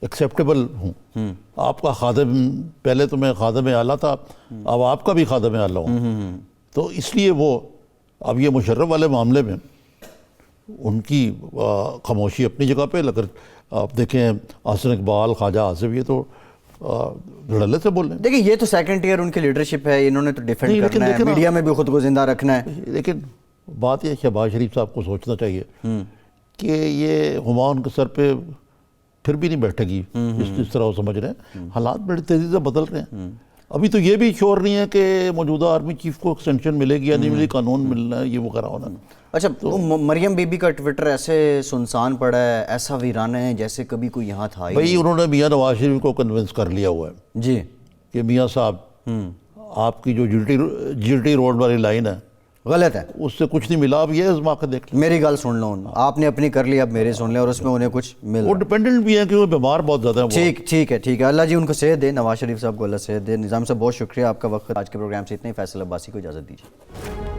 [SPEAKER 2] ایکسیپٹیبل ہوں، آپ کا خادم، پہلے تو میں خادم اعلیٰ تھا، اب آپ کا بھی خادم اعلیٰ ہوں، تو اس لیے وہ اب یہ مشرف والے معاملے میں ان کی خاموشی اپنی جگہ پہ، اگر آپ دیکھیں حسن اقبال، خواجہ آصف، یہ تو دھڑلے سے بول رہے ہیں۔
[SPEAKER 1] دیکھیں یہ تو سیکنڈ ایئر ان کی لیڈرشپ ہے، انہوں نے تو ڈیفینڈ کرنا ہے، میڈیا میں بھی خود کو زندہ رکھنا ہے،
[SPEAKER 2] لیکن بات یہ شہباز شریف صاحب کو سوچنا چاہیے کہ یہ ہمایوں کے سر پہ پھر بھی نہیں بیٹھے گی جس طرح وہ سمجھ رہے ہیں، حالات بڑی تیزی سے بدل رہے ہیں، ابھی تو یہ بھی شور نہیں ہے کہ موجودہ آرمی چیف کو ایکسٹینشن ملے گی یا نہیں ملے گی، قانون ملنا ہے، یہ وغیرہ ہونا۔
[SPEAKER 1] اچھا مریم بی بی کا ٹویٹر ایسے سنسان پڑا ہے، ایسا ویرانہ ہے جیسے کبھی کوئی یہاں تھا ہی
[SPEAKER 2] بھائی انہوں نے میاں نواز شریف کو کنونس کر لیا ہوا ہے
[SPEAKER 1] جی
[SPEAKER 2] کہ میاں صاحب آپ کی جو جی ٹی روڈ والی لائن ہے
[SPEAKER 1] غلط ہے،
[SPEAKER 2] اس سے کچھ نہیں ملا، اب یہ آزما کے دیکھ لیں،
[SPEAKER 1] میری گل سن لو، آپ نے اپنی کر لی، اب میری سن لیں، اور اس میں انہیں کچھ مل
[SPEAKER 2] وہ ڈیپینڈنٹ بھی ہیں کہ وہ بیمار بہت زیادہ ہیں۔
[SPEAKER 1] ٹھیک ہے، اللہ جی ان کو صحت دے، نواز شریف صاحب کو اللہ صحت دے۔ نظام صاحب بہت شکریہ آپ کا وقت، آج کے پروگرام سے اتنا ہی، فیصل عباسی کو اجازت دیجیے۔